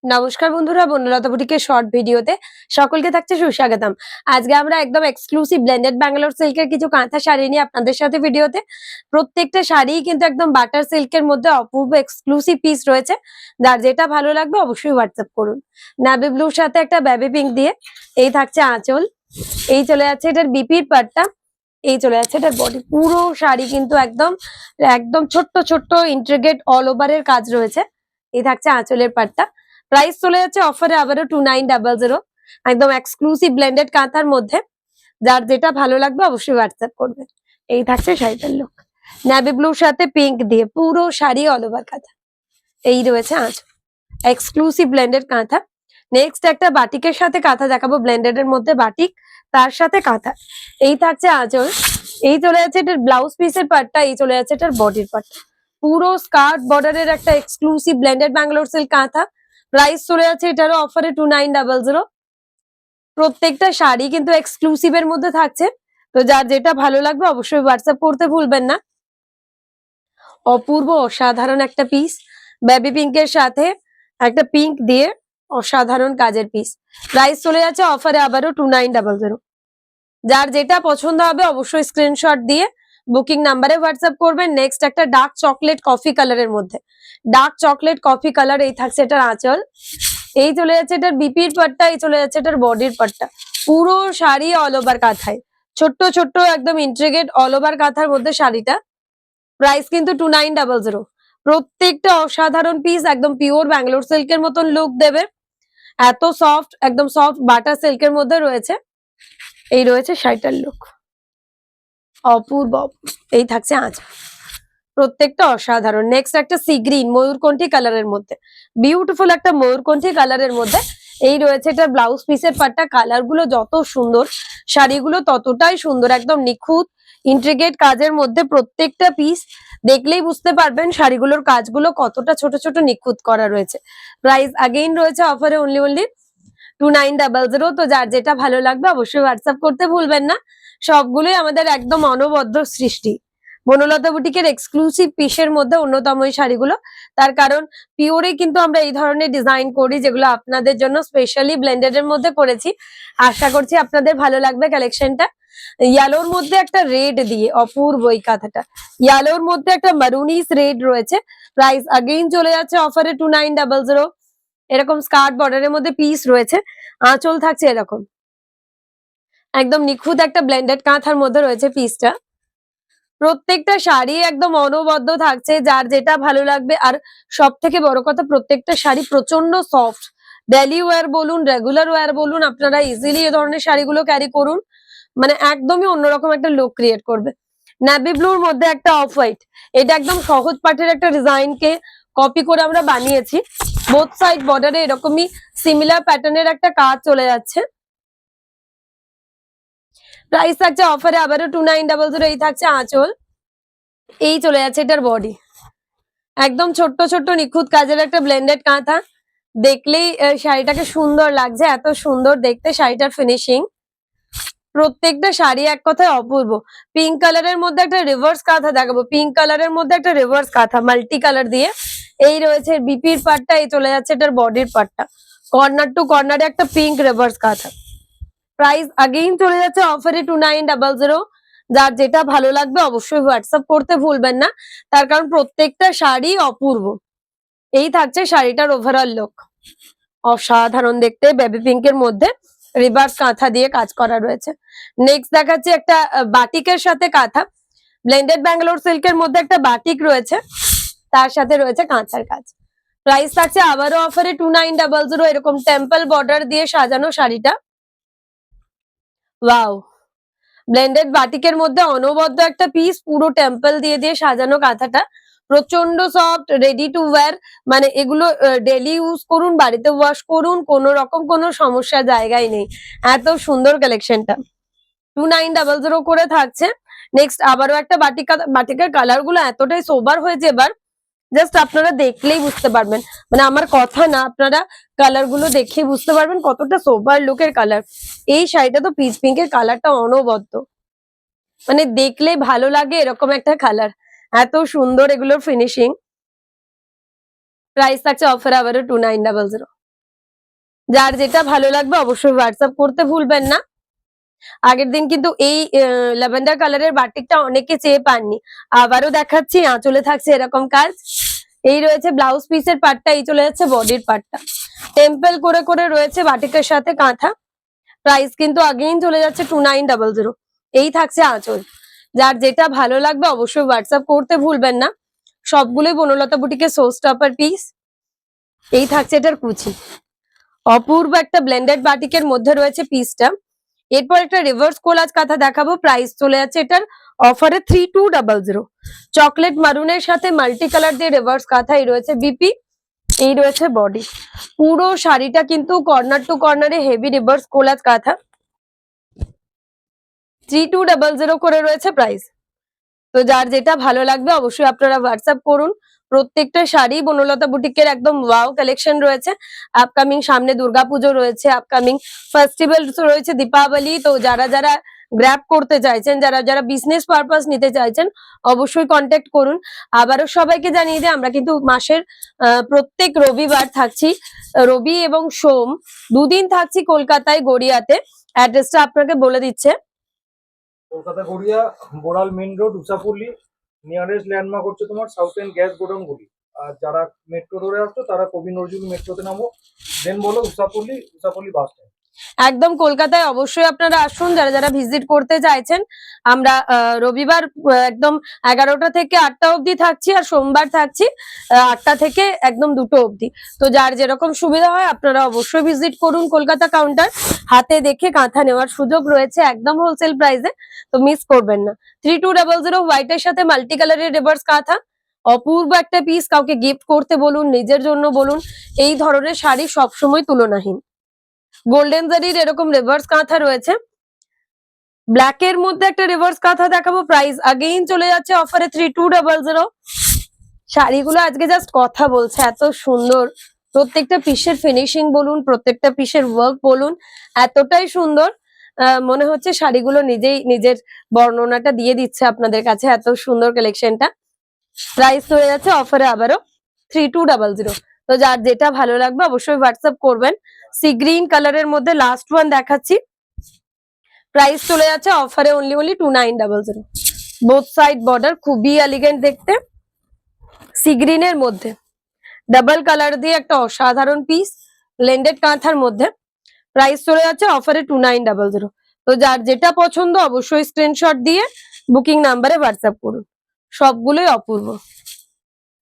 নমস্কার বন্ধুরা, বনলতা বুটিকের শর্ট ভিডিওতে সকলকে থাকছে সুস্বাগতম। আজকে আমরা একদম এক্সক্লুসিভ ব্লেন্ডেড ব্যাঙ্গালোর সিল্কের কিছু কাঁথা শাড়ি নিয়ে আপনাদের সাথে ভিডিওতে। প্রত্যেকটা শাড়িই কিন্তু একদম বাটার সিল্কের মধ্যে অপূর্ব এক্সক্লুসিভ পিস রয়েছে। যার যেটা ভালো লাগবে অবশ্যই হোয়াটসঅ্যাপ করুন। নেভি ব্লুর সাথে একটা বেবি পিঙ্ক দিয়ে এই থাকছে আঁচল, এই চলে যাচ্ছে এটার বিপির পাটটা, এই চলে যাচ্ছে এটার বডি। পুরো শাড়ি কিন্তু একদম একদম ছোট্ট ছোট্ট ইন্ট্রিগেট অল ওভারের কাজ রয়েছে। এই থাকছে আঁচলের পাটটা। প্রাইস চলে যাচ্ছে অফারে আবারও 2900, একদম এক্সক্লুসিভ ব্লেন্ডেড কাঁথার মধ্যে। যার যেটা ভালো লাগবে অবশ্যই হোয়াটসঅ্যাপ করবে। এই থাকছে শাড়িটার লুক, নেভি ব্লুর সাথে পিঙ্ক দিয়ে পুরো শাড়ি অল ওভার কাঁথা। এই রয়েছে আঁচল, এক্সক্লুসিভ ব্লেন্ডেড কাঁথা। নেক্সট একটা বাটিকের সাথে কাঁথা দেখাবো, ব্লেন্ডেড এর মধ্যে বাটিক তার সাথে কাঁথা। এই থাকছে আঁচল, এই চলে যাচ্ছে এটার ব্লাউজ পিসের পার্টটা, এই চলে যাচ্ছে এটার বডির পার্টটা। পুরো স্কার্ট বর্ডারের একটা এক্সক্লুসিভ ব্লেন্ডেড ব্যাঙ্গালোর সিল্ক কাঁথা। প্রাইস চলে যাচ্ছে এটারও অফারে 2900। প্রত্যেকটা শাড়ি কিন্তু এক্সক্লুসিভ এর মধ্যে থাকছে, তো যার যেটা ভালো লাগবে অবশ্যই হোয়াটসঅ্যাপ করতে ভুলবেন না। অপূর্ব অসাধারণ একটা পিস, বেবি পিঙ্কের সাথে একটা পিঙ্ক দিয়ে অসাধারণ কাজের পিস। প্রাইস চলে যাচ্ছে অফারে আবারও 2900। যার যেটা পছন্দ হবে অবশ্যই স্ক্রিনশট দিয়ে বুকিং নাম্বারে হোয়াটসঅ্যাপ করবেন। নেক্সট একটা ডার্ক চকলেট কফি কালারের মধ্যে, ডার্ক চকলেট কফি কালার। এই থাকছে এটার আঁচল, এই চলে যাচ্ছে এটার বিপির পাটটা, এই চলে যাচ্ছে এটার বডির পাটটা। পুরো শাড়ি অল ওভার কাঁথায়, ছোট্ট ছোট্ট একদম ইন্ট্রিগেট অল ওভার কাঁথার মধ্যে শাড়িটা। প্রাইস কিন্তু 2900। প্রত্যেকটা অসাধারণ পিস, একদম পিওর ব্যাঙ্গালোর সিল্কের মতন লুক দেবে। এত সফট, একদম সফট বাটার সিল্কের মধ্যে রয়েছে। এই রয়েছে শাড়িটার লুক, অপূর্ব। এই থাকছে আঁচল, প্রত্যেকটা অসাধারণ। নেক্সট একটা সি গ্রিন ময়ূরকণ্ঠী কালারের মধ্যে, বিউটিফুল একটা ময়ূরকণ্ঠী কালারের মধ্যে। এই রয়েছে এটা ব্লাউজ পিসের পাটটা। কালার গুলো যত সুন্দর, শাড়িগুলো ততটাই সুন্দর, একদম নিখুঁত ইন্ট্রিগেট কাজের মধ্যে। প্রত্যেকটা পিস দেখলেই বুঝতে পারবেন শাড়িগুলোর কাজগুলো কতটা ছোট ছোট নিখুঁত করা রয়েছে। প্রাইস আগেইন রয়েছে অফারে অনলি 2900। তো যার যেটা ভালো লাগবে অবশ্যই হোয়াটসঅ্যাপ করতে ভুলবেন না। সবগুলোই আমাদের একদম অনবদ্য সৃষ্টি, বনলতা বুটিকের এক্সক্লুসিভ পিসের মধ্যে অন্যতম এই শাড়িগুলো। তার কারণ পিওরে কিন্তু আমরা এই ধরনের ডিজাইন করি, যেগুলো আপনাদের জন্য স্পেশালি ব্লেন্ডেড এর মধ্যে করেছি। আশা করছি আপনাদের ভালো লাগবে কালেকশনটা। ইয়েলোর মধ্যে একটা রেড দিয়ে অপূর্ব এই কাঁথাটা, ইয়েলোর মধ্যে একটা মারুনিস রেড রয়েছে। প্রাইস আগেইন চলে যাচ্ছে অফারে 2900। এরকম স্কার্ট বর্ডারের মধ্যে পিস রয়েছে, আঁচল থাকছে এরকম একদম নিখুঁত একটা ব্লেন্ডেড কাঁথার মধ্যে রয়েছে পিসটা। প্রত্যেকটা শাড়ি একদম অনবদ্য থাকছে, যার যেটা ভালো লাগবে। আর সব থেকে বড় কথা, প্রত্যেকটা শাড়ি প্রচন্ড সফট। ডেলি ওয়্যার বলুন, রেগুলার ওয়্যার বলুন, আপনারা ইজিলি এ ধরনের শাড়িগুলো ক্যারি করুন, মানে একদমই অন্যরকম একটা লুক ক্রিয়েট করবে। নেভি ব্লুর মধ্যে একটা অফ হোয়াইট, এটা একদম সহজ পাটের একটা ডিজাইনকে কপি করে আমরা বানিয়েছি। বোথ সাইড বর্ডারে এরকমই সিমিলার প্যাটার্নের একটা কাজ চলে যাচ্ছে। প্রাইস থাকছে অফারে আবারও 2900। এই থাকছে আঁচল, এই চলে যাচ্ছে এটার বডি। একদম ছোট্ট ছোট্ট নিখুঁত কাজের একটা ব্লেন্ডেড কাঁথা। দেখলেই শাড়িটাকে সুন্দর লাগছে, এত সুন্দর দেখতে শাড়িটার ফিনিশিং। প্রত্যেকটা শাড়ি এক কথায় অপূর্ব। পিঙ্ক কালারের মধ্যে একটা রিভার্স কাঁথা দেখাবো, পিঙ্ক কালারের মধ্যে একটা রিভার্স কাঁথা মাল্টি কালার দিয়ে। এই রয়েছে বিপির পাটটা, এই চলে যাচ্ছে এটার বডির পাটটা। কর্নার টু কর্নারে একটা পিঙ্ক রিভার্স কাঁথা। প্রাইস আগেইন চলে যাচ্ছে অফারে 2900। যার যেটা ভালো লাগবে অবশ্যই হোয়াটসঅ্যাপ করতে ভুলবেন না, তার কারণ প্রত্যেকটা শাড়ি অপূর্ব। এই থাকছে শাড়িটার ওভারঅল লুক, অসাধারণ দেখতে। বেবি পিঙ্কের মধ্যে রিভার্স কাঁথা দিয়ে কাজ করা রয়েছে। নেক্সট দেখাচ্ছি একটা বাটিকের সাথে কাঁথা, ব্লেন্ডেড ব্যাঙ্গালোর সিল্কের মধ্যে একটা বাটিক রয়েছে, তার সাথে রয়েছে কাঁথার কাজ। প্রাইস থাকছে আবারও অফারে 2900। এরকম টেম্পল বর্ডার দিয়ে সাজানো শাড়িটা, ওয়াও। ব্লেন্ডেড বাটিকের মধ্যে অনবদ্য একটা পিস, পুরো টেম্পল দিয়ে দিয়ে সাজানো কাঁথাটা। প্রচন্ড সফট, রেডি টু ওয়্যার, মানে এগুলো ডেলি ইউজ করুন, বাড়িতে ওয়াশ করুন, কোনো রকম কোনো সমস্যার জায়গায় নেই। এত সুন্দর কালেকশনটা 2900 করে থাকছে। নেক্সট আবারও একটা বাটিকের কালার গুলো এতটাই সোবার হয়েছে এবার, জাস্ট আপনারা দেখলেই বুঝতে পারবেন, মানে আমার কথা না, আপনারা কালার গুলো দেখে বুঝতে পারবেন কতটা সোবার লুকের কালার। এই শাড়িটা তো পিচ পিঙ্কের কালারটা অনবদ্য, মানে দেখলে ভালো লাগে এরকম একটা কালার। এত সুন্দর এগুলোর ফিনিশিং। প্রাইস থাকছে অফার আবারও 2900। যার যেটা ভালো লাগবে অবশ্যই হোয়াটসঅ্যাপ করতে ভুলবেন না। আগের দিন কিন্তু এই ল্যাভেন্ডার কালারের বাটিকটা অনেকে চেয়ে পাননি, আবারও দেখাচ্ছি। আঁচলে থাকছে এরকম কাজ, এই রয়েছে ব্লাউজ পিসের পার্টটা, এই চলে যাচ্ছে বডির পার্টটা, টেম্পল করে করে রয়েছে বাটিকের সাথে কাঁথা। প্রাইস কিন্তু আগেই চলে যাচ্ছে 2900। এই থাকছে আঁচল। যার যেটা ভালো লাগবে অবশ্যই হোয়াটসঅ্যাপ করতে ভুলবেন না। সবগুলোই বনলতা বুটিকের শো স্টপার পিস। এই থাকছে এটার কুচি, অপূর্ব একটা ব্লেন্ডেড বাটিকের মধ্যে রয়েছে পিসটা। এরপর একটা রিভার্স কোলাজ কাঁথা দেখাবো, প্রাইস চলে যাচ্ছে এটার অফারে 3200। চকলেট মারুনের সাথে মাল্টি কালার দিয়ে রিভার্স কাঁথাই রয়েছে বিপি, এই রয়েছে বডি। পুরো শাড়িটা কিন্তু কর্নার টু কর্নারে হেভি রিভার্স কোলাজ কাঁথা। 3200 করে রয়েছে প্রাইস। তো যার যেটা ভালো লাগবে অবশ্যই আপনারা হোয়াটসঅ্যাপ করুন। প্রত্যেকটা শাড়ি বনলতা বুটিকের একদম ওয়াও কালেকশন রয়েছে। আপকামিং সামনে দুর্গাপুজো রয়েছে, আপকামিং ফেস্টিভ্যাল রয়েছে, দীপাবলি। তো যারা যারা গ্র্যাব করতে চাইছেন, যারা যারা বিজনেস পারপাস নিতে চাইছেন, অবশ্যই কন্ট্যাক্ট করুন। আবারও সবাইকে জানিয়ে দিই আমরা কিন্তু মাসের প্রত্যেক রবিবার থাকছি, রবি এবং সোম দুদিন থাকছি কলকাতায় গড়িয়াতে। অ্যাড্রেসটা আপনাকে বলে দিচ্ছে। কলকাতা গড়িয়া বোড়াল মেইন রোড উষাপল্লী, নিয়ারেস্ট ল্যান্ডমার্ক হচ্ছে তোমার সাউথ এন্ড গ্যাস গোডাউনগুলি। আর যারা মেট্রো রোডে আসছো তারা কবি নজরুল মেট্রোতে নামো, দেন বলো উষাপল্লী বাস স্ট্যান্ড। একদম কলকাতায় অবশ্যই আপনারা আসুন যারা যারা ভিজিট করতে চাইছেন। আমরা রবিবার একদম 11টা থেকে 8টা অবধি থাকছি, আর সোমবার থাকছি 8টা থেকে একদম 2টো অবধি। তো যার যেরকম সুবিধা হয় আপনারা অবশ্যই ভিজিট করুন কলকাতা কাউন্টার। হাতে দেখে কাঁথা নেওয়ার সুযোগ রয়েছে একদম হোলসেল প্রাইসে, তো মিস করবেন না। 3200 হোয়াইটের সাথে মাল্টি কালারের রিভার্স কাঁথা, অপূর্ব একটা পিস। কাউকে গিফট করতে বলুন, নিজের জন্য বলুন, এই ধরনের শাড়ি সবসময় তুলনাহীন। গোল্ডেন জারির এরকম রিভার্স কাঁথা রয়েছে। ব্ল্যাক এর মধ্যে একটা রিভার্স কাঁথা দেখাবো, প্রাইস আগেইন চলে যাচ্ছে অফারে 3200। শাড়িগুলো আজকে জাস্ট কথা বলছে, এত সুন্দর। প্রত্যেকটা পিসের ফিনিশিং বলুন, প্রত্যেকটা পিসের ওয়ার্ক বলুন, এতটাই সুন্দর। মনে হচ্ছে শাড়িগুলো নিজেই নিজের বর্ণনাটা দিয়ে দিচ্ছে আপনাদের কাছে, এত সুন্দর কালেকশনটা। প্রাইস চলে যাচ্ছে অফারে আবারও 3200। তো যার যেটা ভালো লাগবে অবশ্যই হোয়াটসঅ্যাপ করবেন। সি গ্রিন কালারের মধ্যে লাস্ট ওয়ান দেখাচ্ছি, প্রাইস চলে যাচ্ছে অফারে অনলি 2900। বোথ সাইড বর্ডার, খুবই এলিগেন্ট দেখতে। সি গ্রিনের মধ্যে ডাবল কালার দিয়ে একটা অসাধারণ পিস, ব্লেন্ডেড কাঁথার মধ্যে। প্রাইস চলে যাচ্ছে অফারে 2900। তো যার যেটা পছন্দ অবশ্যই স্ক্রিনশট দিয়ে বুকিং নাম্বারে হোয়াটসঅ্যাপ করুন। সবগুলোই অপূর্ব।